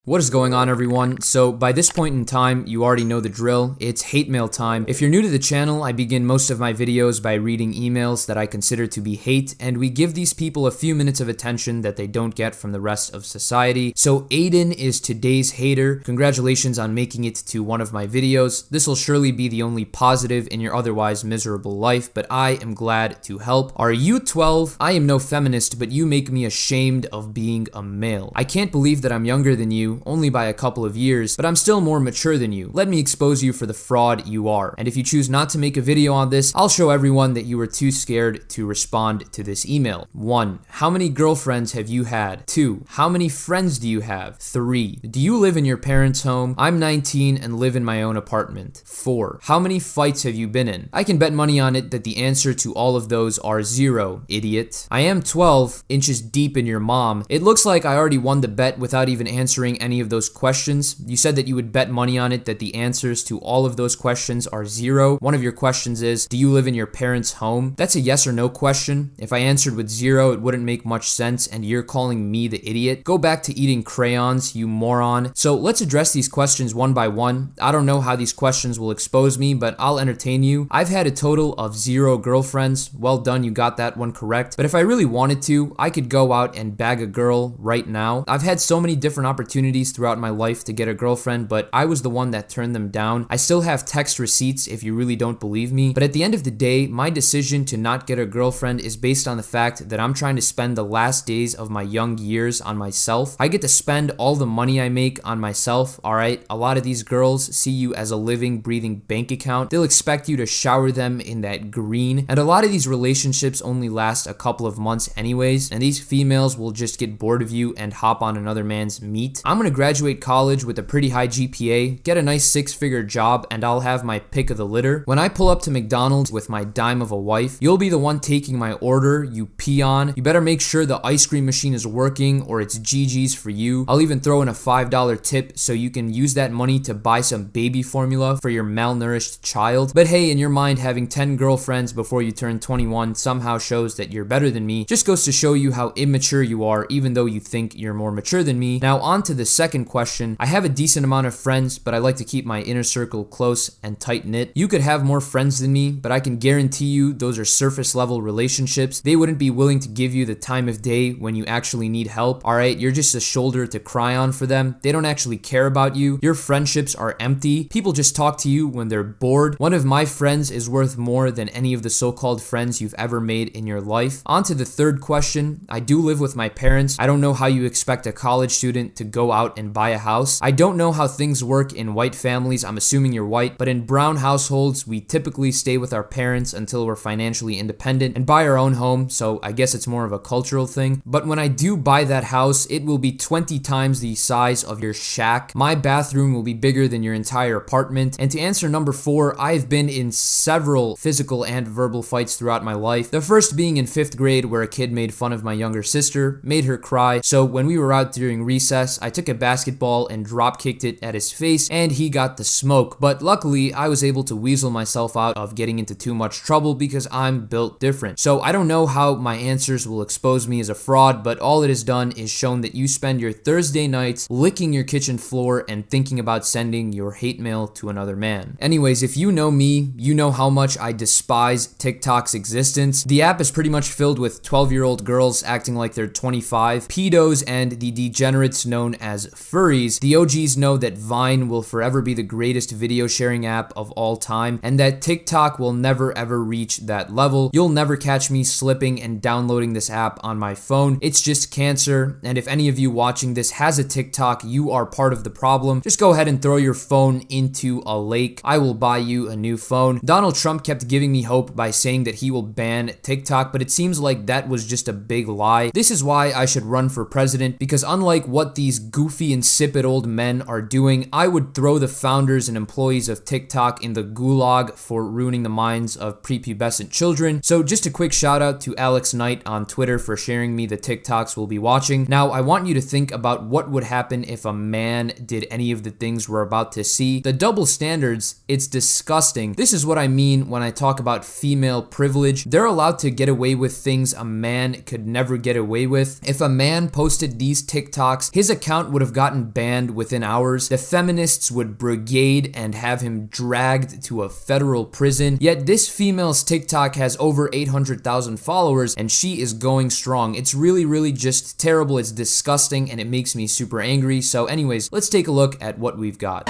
What is going on, everyone? So by this point in time, you already know the drill. It's hate mail time. If you're new to the channel, I begin most of my videos by reading emails that I consider to be hate, and we give these people a few minutes of attention that they don't get from the rest of society. So Aiden is today's hater. Congratulations on making it to one of my videos. This will surely be the only positive in your otherwise miserable life, but I am glad to help. Are you 12? I am no feminist, but you make me ashamed of being a male. I can't believe that I'm younger than you, only by a couple of years, but I'm still more mature than you. Let me expose you for the fraud you are. And if you choose not to make a video on this, I'll show everyone that you were too scared to respond to this email. 1. How many girlfriends have you had? 2. How many friends do you have? 3. Do you live in your parents' home? I'm 19 and live in my own apartment. 4. How many fights have you been in? I can bet money on it that the answer to all of those are 0, idiot. I am 12 inches deep in your mom. It looks like I already won the bet without even answering any of those questions. You said that you would bet money on it that the answers to all of those questions are 0. One of your questions is, do you live in your parents' home? That's a yes or no question. If I answered with 0, it wouldn't make much sense, and you're calling me the idiot. Go back to eating crayons, you moron. So let's address these questions one by one. I don't know how these questions will expose me, but I'll entertain you. I've had a total of 0 girlfriends. Well done, you got that one correct. But if I really wanted to, I could go out and bag a girl right now. I've had so many different opportunities throughout my life to get a girlfriend, but I was the one that turned them down. I still have text receipts if you really don't believe me, but at the end of the day, my decision to not get a girlfriend is based on the fact that I'm trying to spend the last days of my young years on myself. I get to spend all the money I make on myself, alright? A lot of these girls see you as a living, breathing bank account. They'll expect you to shower them in that green, and a lot of these relationships only last a couple of months anyways, and these females will just get bored of you and hop on another man's meat. I'm gonna graduate college with a pretty high GPA, get a nice 6-figure job, and I'll have my pick of the litter. When I pull up to McDonald's with my dime of a wife, you'll be the one taking my order, you peon. You better make sure the ice cream machine is working or it's GG's for you. I'll even throw in a $5 tip so you can use that money to buy some baby formula for your malnourished child. But hey, in your mind, having 10 girlfriends before you turn 21 somehow shows that you're better than me. Just goes to show you how immature you are, even though you think you're more mature than me. Now on to the second question. I have a decent amount of friends, but I like to keep my inner circle close and tight-knit. You could have more friends than me, but I can guarantee you those are surface level relationships. They wouldn't be willing to give you the time of day when you actually need help. Alright, you're just a shoulder to cry on for them. They don't actually care about you. Your friendships are empty. People just talk to you when they're bored. One of my friends is worth more than any of the so-called friends you've ever made in your life. On to the third question. I do live with my parents. I don't know how you expect a college student to go out and buy a house. I don't know how things work in white families. I'm assuming you're white, but in brown households, we typically stay with our parents until we're financially independent and buy our own home, so I guess it's more of a cultural thing. But when I do buy that house, it will be 20 times the size of your shack. My bathroom will be bigger than your entire apartment. And to answer number 4, I've been in several physical and verbal fights throughout my life. The first being in 5th grade, where a kid made fun of my younger sister, made her cry. So when we were out during recess, I took a basketball and drop kicked it at his face, and he got the smoke. But luckily, I was able to weasel myself out of getting into too much trouble because I'm built different. So I don't know how my answers will expose me as a fraud, but all it has done is shown that you spend your Thursday nights licking your kitchen floor and thinking about sending your hate mail to another man. Anyways, if you know me, you know how much I despise TikTok's existence. The app is pretty much filled with 12-year-old girls acting like they're 25, pedos, and the degenerates known as furries. The OGs know that Vine will forever be the greatest video sharing app of all time, and that TikTok will never ever reach that level. You'll never catch me slipping and downloading this app on my phone. It's just cancer, and if any of you watching this has a TikTok, you are part of the problem. Just go ahead and throw your phone into a lake. I will buy you a new phone. Donald Trump kept giving me hope by saying that he will ban TikTok, but it seems like that was just a big lie. This is why I should run for president, because unlike what these goofy, insipid old men are doing, I would throw the founders and employees of TikTok in the gulag for ruining the minds of prepubescent children. So just a quick shout out to Alex Knight on Twitter for sharing me the TikToks we'll be watching. Now, I want you to think about what would happen if a man did any of the things we're about to see. The double standards, it's disgusting. This is what I mean when I talk about female privilege. They're allowed to get away with things a man could never get away with. If a man posted these TikToks, his account would have gotten banned within hours. The feminists would brigade and have him dragged to a federal prison. Yet this female's TikTok has over 800,000 followers and she is going strong. It's really just terrible. It's disgusting and it makes me super angry. So anyways, let's take a look at what we've got.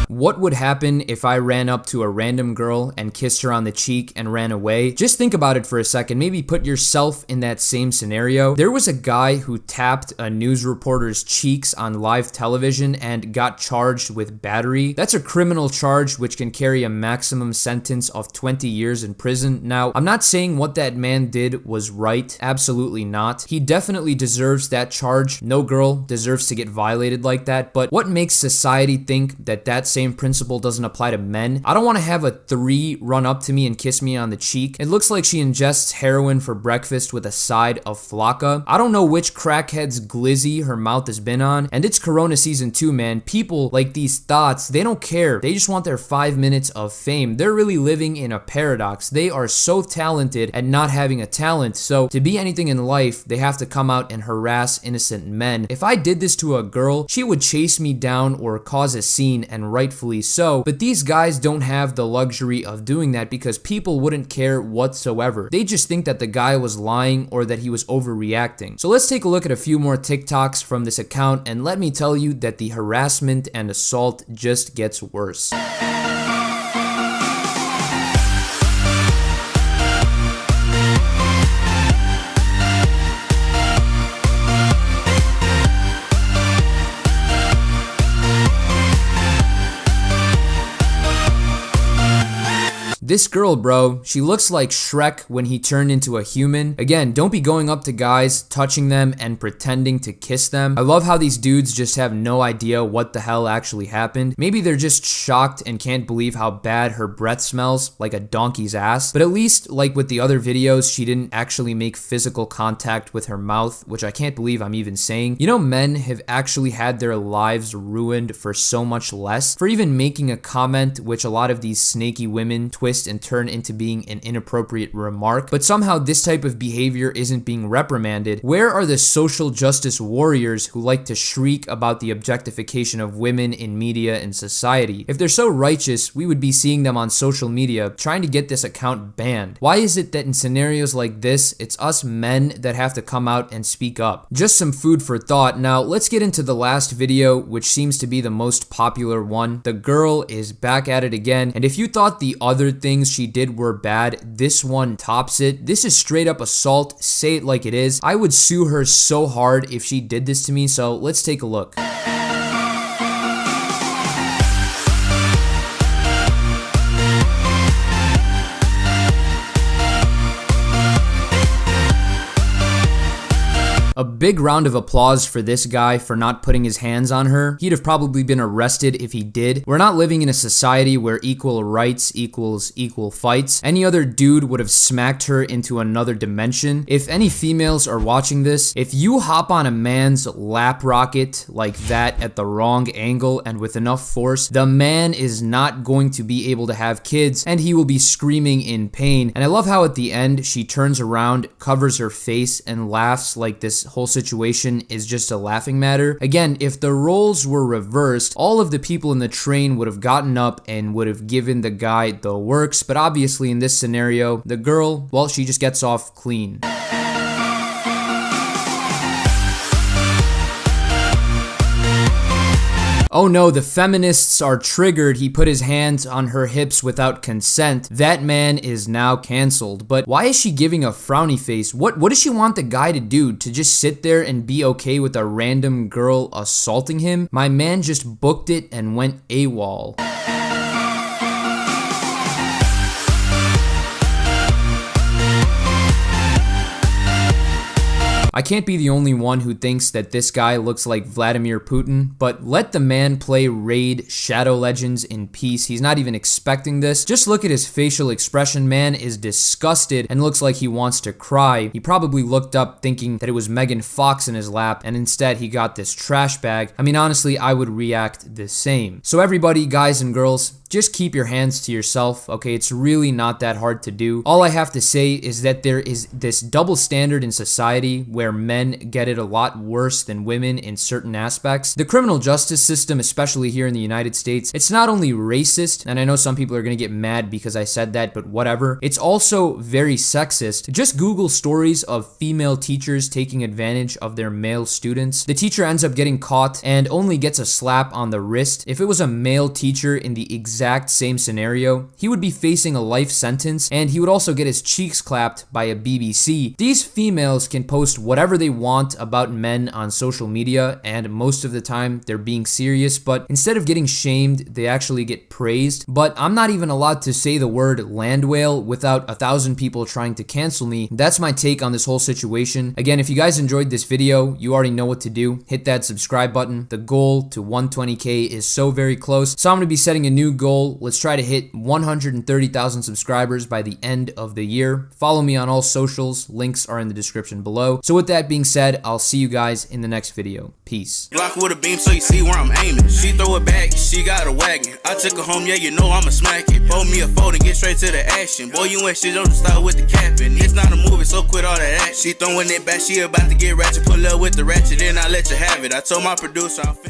What would happen if I ran up to a random girl and kissed her on the cheek and ran away? Just think about it for a second. Maybe put yourself in that same scenario. There was a guy who tapped a news reporter's cheeks on live television and got charged with battery. That's a criminal charge which can carry a maximum sentence of 20 years in prison. Now, I'm not saying what that man did was right. Absolutely not. He definitely deserves that charge. No girl deserves to get violated like that. But what makes society think that that same principle doesn't apply to men? I don't want to have a 3 run up to me and kiss me on the cheek. It looks like she ingests heroin for breakfast with a side of flakka. I don't know which crackhead's glizzy her mouth has been on, and it's Corona season 2, man. People like these thoughts, they don't care. They just want their 5 minutes of fame. They're really living in a paradox. They are so talented at not having a talent, so to be anything in life, they have to come out and harass innocent men. If I did this to a girl, she would chase me down or cause a scene, and rightfully so, but these guys don't have the luxury of doing that because people wouldn't care whatsoever. They just think that the guy was lying or that he was overreacting. So let's take a look at a few more TikToks from this account, and let me tell you that the harassment and assault just gets worse. This girl, bro, she looks like Shrek when he turned into a human. Again, don't be going up to guys, touching them, and pretending to kiss them. I love how these dudes just have no idea what the hell actually happened. Maybe they're just shocked and can't believe how bad her breath smells, like a donkey's ass. But at least, like with the other videos, she didn't actually make physical contact with her mouth, which I can't believe I'm even saying. You know, men have actually had their lives ruined for so much less. For even making a comment, which a lot of these snaky women twist and turn into being an inappropriate remark, but somehow this type of behavior isn't being reprimanded. Where are the social justice warriors who like to shriek about the objectification of women in media and society? If they're so righteous, we would be seeing them on social media trying to get this account banned. Why is it that in scenarios like this, it's us men that have to come out and speak up? Just some food for thought. Now, let's get into the last video, which seems to be the most popular one. The girl is back at it again, and if you thought the other things she did were bad, this one tops it. This is straight up assault. Say it like it is. I would sue her so hard if she did this to me, so let's take a look. A big round of applause for this guy for not putting his hands on her. He'd have probably been arrested if he did. We're not living in a society where equal rights equals equal fights. Any other dude would have smacked her into another dimension. If any females are watching this, if you hop on a man's lap rocket like that at the wrong angle and with enough force, the man is not going to be able to have kids and he will be screaming in pain. And I love how at the end she turns around, covers her face, and laughs like this whole situation is just a laughing matter. Again, if the roles were reversed, all of the people in the train would have gotten up and would have given the guy the works, but obviously in this scenario, the girl, well, she just gets off clean. Oh no, the feminists are triggered. He put his hands on her hips without consent. That man is now canceled. But why is she giving a frowny face? What does she want the guy to do? To just sit there and be okay with a random girl assaulting him? My man just booked it and went AWOL. I can't be the only one who thinks that this guy looks like Vladimir Putin, but let the man play Raid Shadow Legends in peace. He's not even expecting this. Just look at his facial expression. Man is disgusted and looks like he wants to cry. He probably looked up thinking that it was Megan Fox in his lap, and instead he got this trash bag. I mean, honestly, I would react the same. So everybody, guys and girls, just keep your hands to yourself, okay? It's really not that hard to do. All I have to say is that there is this double standard in society where men get it a lot worse than women in certain aspects. The criminal justice system, especially here in the United States, it's not only racist, and I know some people are gonna get mad because I said that, but whatever. It's also very sexist. Just Google stories of female teachers taking advantage of their male students. The teacher ends up getting caught and only gets a slap on the wrist. If it was a male teacher in the exact same scenario, he would be facing a life sentence, and he would also get his cheeks clapped by a BBC. These females can post whatever they want about men on social media, and most of the time they're being serious, but instead of getting shamed, they actually get praised. But I'm not even allowed to say the word land whale without 1,000 people trying to cancel me. That's my take on this whole situation. Again, if you guys enjoyed this video, you already know what to do. Hit that subscribe button. The goal to 120K is so very close, so I'm gonna be setting a new goal. Let's try to hit 130,000 subscribers by the end of the year. Follow me on all socials. Links are in the description below. So with that being said, I'll see you guys in the next video. Peace. Block with a beam so you see where I'm aiming. She throw it back, she got a wagon. I took her home, yeah, you know I'ma smack it. Pull me a fold and get straight to the action. Boy, you ain't shit, don't just start with the capping. It's not a movie, so quit all that action. She throwing it back, she about to get ratchet. Pull up with the ratchet, then I let you have it. I told my producer I'll